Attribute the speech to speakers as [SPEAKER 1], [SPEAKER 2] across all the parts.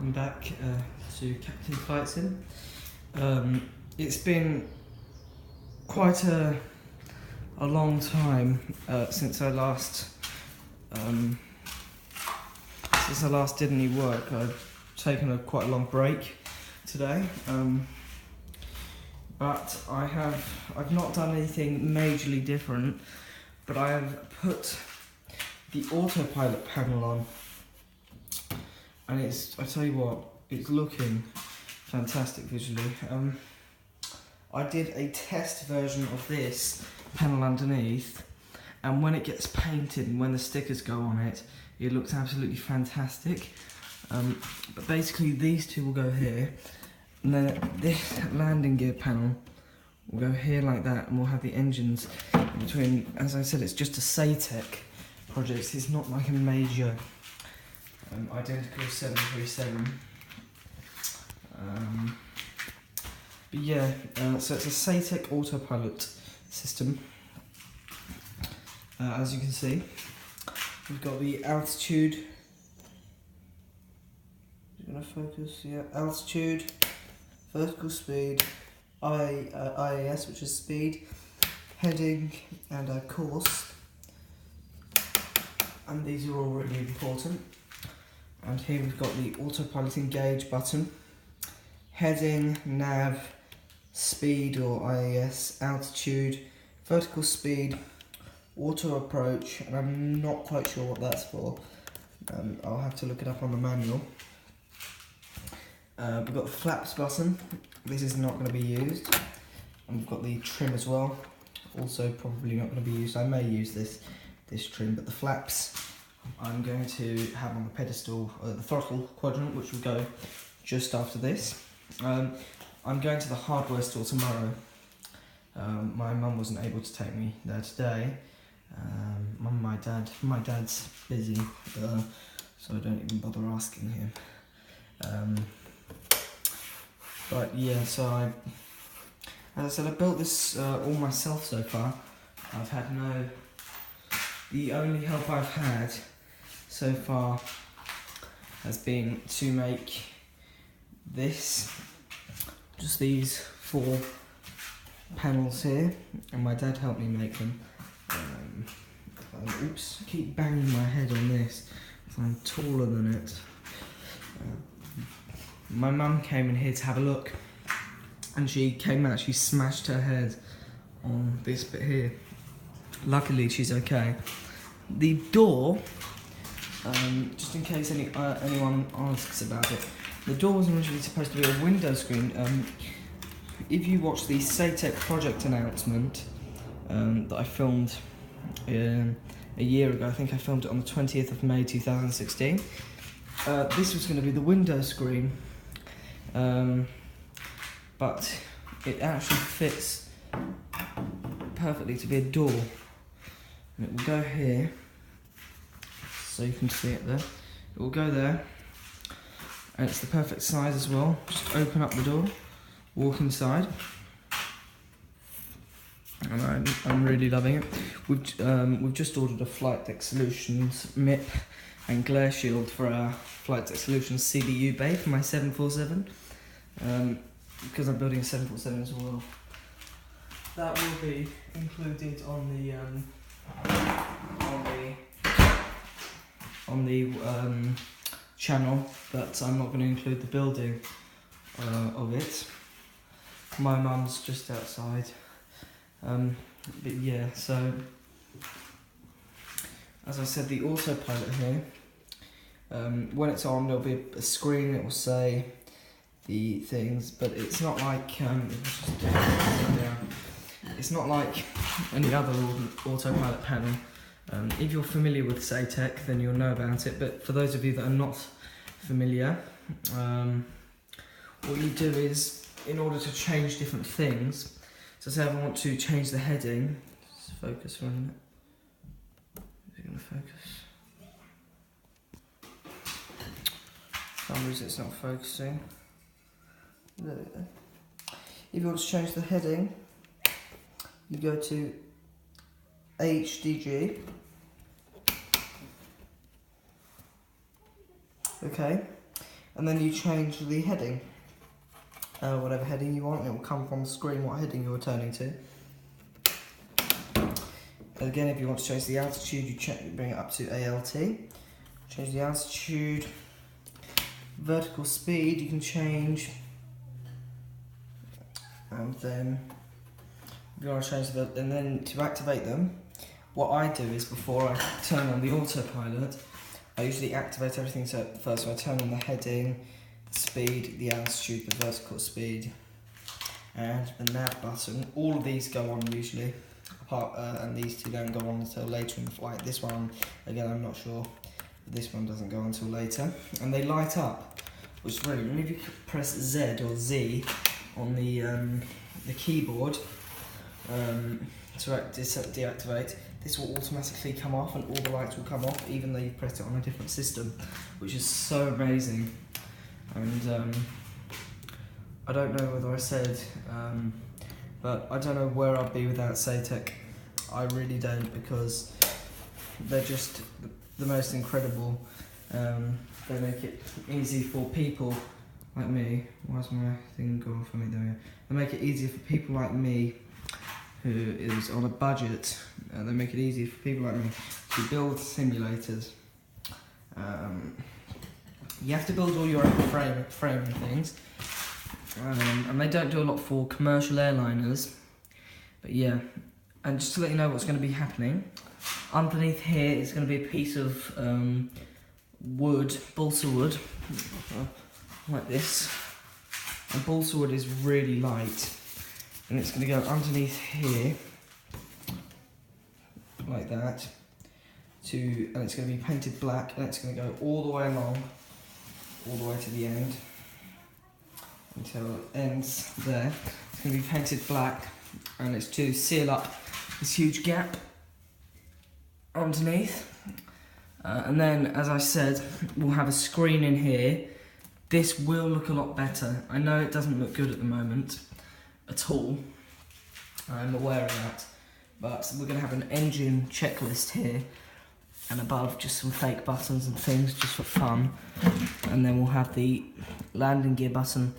[SPEAKER 1] welcome back to Captain Flight Sim. It's been quite a long time since I last did any work. I've taken quite a long break today, but I've not done anything majorly different, but I have put the autopilot panel on. And I tell you what, it's looking fantastic visually. I did a test version of this panel underneath, and when it gets painted and when the stickers go on it, it looks absolutely fantastic. But basically these two will go here, and then this landing gear panel will go here like that, and we'll have the engines in between. As I said, it's just a SATEC project, it's not like a major identical 737. But yeah, so it's a SATEC autopilot system. As you can see, we've got the altitude. Is it going to focus? Yeah, altitude, vertical speed, IAS, which is speed, heading, and course. And these are all really important. And here we've got the autopilot engage button, heading, nav, speed or IAS, altitude, vertical speed, auto approach, and I'm not quite sure what that's for. I'll have to look it up on the manual. We've got the flaps button, this is not going to be used. And we've got the trim as well, also probably not going to be used. I may use this trim, but the flaps I'm going to have on the pedestal, the throttle quadrant, which will go just after this. I'm going to the hardware store tomorrow. My mum wasn't able to take me there today. My dad's busy, so I don't even bother asking him. But yeah, so as I said, I built this all myself so far. The only help I've had so far has been to make just these 4 panels here, and my dad helped me make them. Oops, I keep banging my head on this, because I'm taller than it. My mum came in here to have a look, and she came out, she smashed her head on this bit here. Luckily she's okay. The door, just in case anyone asks about it, the door was originally supposed to be a window screen. If you watch the SATEC project announcement that I filmed a year ago, I think I filmed it on the 20th of May 2016, this was going to be the window screen, but it actually fits perfectly to be a door. And it will go here, so you can see it there. It will go there, and it's the perfect size as well. Just open up the door, walk inside, and I'm really loving it. We've just ordered a Flight Deck Solutions MIP and glare shield for our Flight Deck Solutions CBU bay for my 747, because I'm building a 747 as well. That will be included on the channel, but I'm not going to include the building of it. My mum's just outside. But yeah, so as I said, the autopilot here, when it's on, there'll be a screen that will say the things, but it's not like it's not like any other autopilot panel. If you're familiar with SATEC, then you'll know about it, but for those of you that are not familiar, what you do is, in order to change different things, so say I want to change the heading, just focus for a minute. Is it going to focus? For some reason it's not focusing. There we go. If you want to change the heading, you go to HDG. Okay, and then you change the heading. Whatever heading you want, it will come from the screen what heading you're turning to. Again, if you want to change the altitude, you bring it up to ALT. Change the altitude. Vertical speed you can change. And then if you want to change and then to activate them, what I do is before I turn on the autopilot, I usually activate everything first. So I turn on the heading, the speed, the altitude, the vertical speed, and the nav button. All of these go on usually, and these two don't go on until later in the flight. This one, again, I'm not sure, but this one doesn't go on until later. And they light up, which is brilliant. And if you press Z or Z on the keyboard to deactivate, this will automatically come off and all the lights will come off even though you've pressed it on a different system, which is so amazing. And I don't know whether I said, but I don't know where I'd be without SATEC. I really don't, because they're just the most incredible. They make it easy for people like me. Why's my thing gone for me? There we go. They make it easier for people like me who is on a budget. They make it easier for people like me to build simulators. You have to build all your own frame and things. And they don't do a lot for commercial airliners. But yeah, and just to let you know what's going to be happening, underneath here is going to be a piece of wood, balsa wood, like this. And balsa wood is really light, and it's going to go underneath here, like that, and it's going to be painted black, and it's going to go all the way along, all the way to the end, until it ends there. It's going to be painted black, and it's to seal up this huge gap underneath. And then, as I said, we'll have a screen in here. This will look a lot better. I know it doesn't look good at the moment at all. I'm aware of that. But we're going to have an engine checklist here, and above just some fake buttons and things just for fun. And then we'll have the landing gear button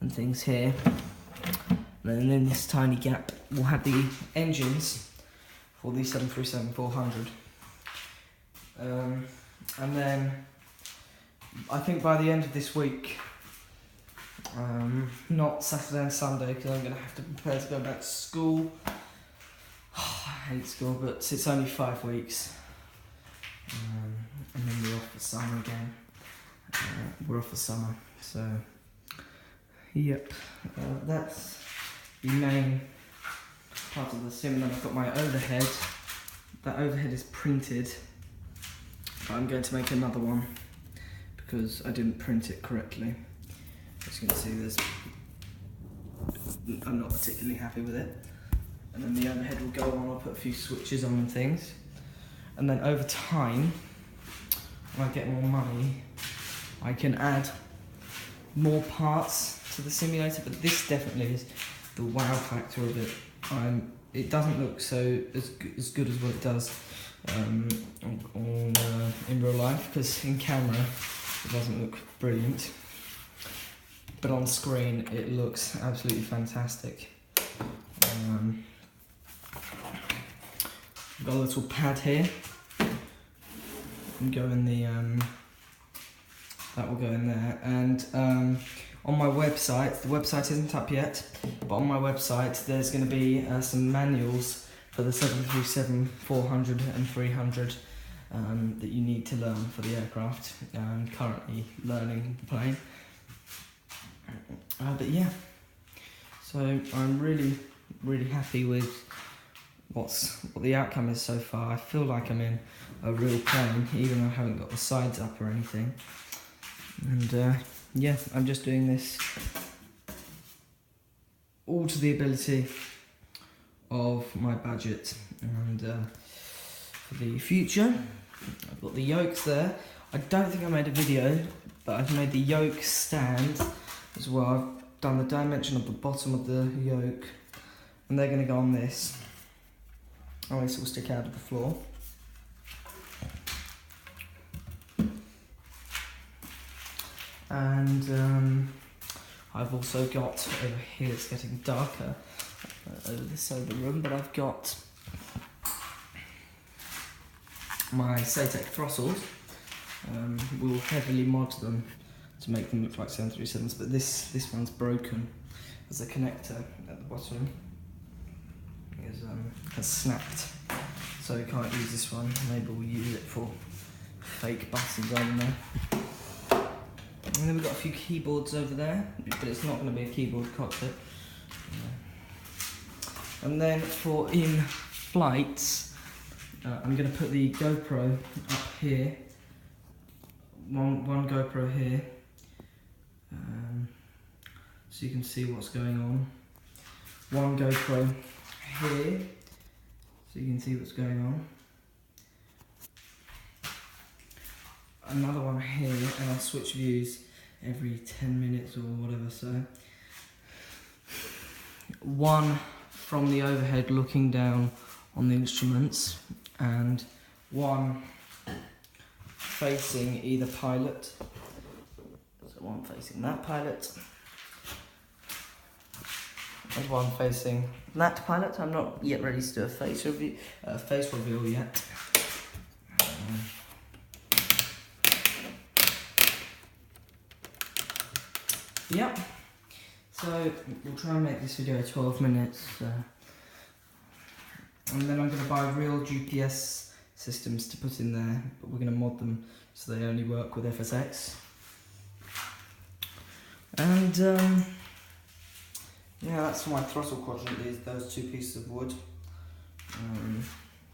[SPEAKER 1] and things here. And then in this tiny gap, we'll have the engines for the 737-400. And then I think by the end of this week, not Saturday and Sunday, because I'm going to have to prepare to go back to school. I hate school, but it's only 5 weeks. And then we're off for summer again. We're off for summer, so yep. That's the main part of the sim. And then I've got my overhead. That overhead is printed. I'm going to make another one because I didn't print it correctly. As you can see, I'm not particularly happy with it. And then the overhead will go on. I'll put a few switches on and things. And then over time, when I get more money, I can add more parts to the simulator. But this definitely is the wow factor of it. It doesn't look so as good as what it does in real life, because in camera it doesn't look brilliant, but on screen it looks absolutely fantastic. I've got a little pad here, and go in the that will go in there, and on my website, the website isn't up yet, but on my website there's going to be some manuals for the 737-400 and 300 that you need to learn for the aircraft. I'm currently learning the plane. But yeah, so I'm really, really happy with what the outcome is so far. I feel like I'm in a real plane, even though I haven't got the sides up or anything. And yeah, I'm just doing this all to the ability of my budget. And for the future, I've got the yokes there. I don't think I made a video, but I've made the yoke stand as well. I've done the dimension of the bottom of the yoke, and they're going to go on this. Oh, this will stick out of the floor. And I've also got over here, it's getting darker over this side of the room, but I've got my Satec throttles. We'll heavily mod them to make them look like 737s, but this one's broken as a connector at the bottom has snapped, so we can't use this one. Maybe we'll use it for fake buttons, I don't know. And then we've got a few keyboards over there, but it's not going to be a keyboard cockpit. And then for in flights, I'm going to put the GoPro up here, one GoPro here, so you can see what's going on. One GoPro here, so you can see what's going on. Another one here, and I'll switch views every 10 minutes or whatever, so one from the overhead looking down on the instruments, and one facing either pilot, so one facing that pilot, and one facing that pilot. I'm not yet ready to do a face reveal yet. Yep, so we'll try and make this video 12 minutes, and then I'm going to buy real GPS systems to put in there, but we're going to mod them so they only work with FSX. And yeah, that's my throttle quadrant, those two pieces of wood,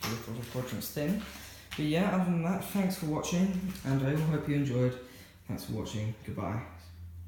[SPEAKER 1] the throttle quadrant's thin. But yeah, other than that, thanks for watching, and I hope you enjoyed. Thanks for watching, goodbye.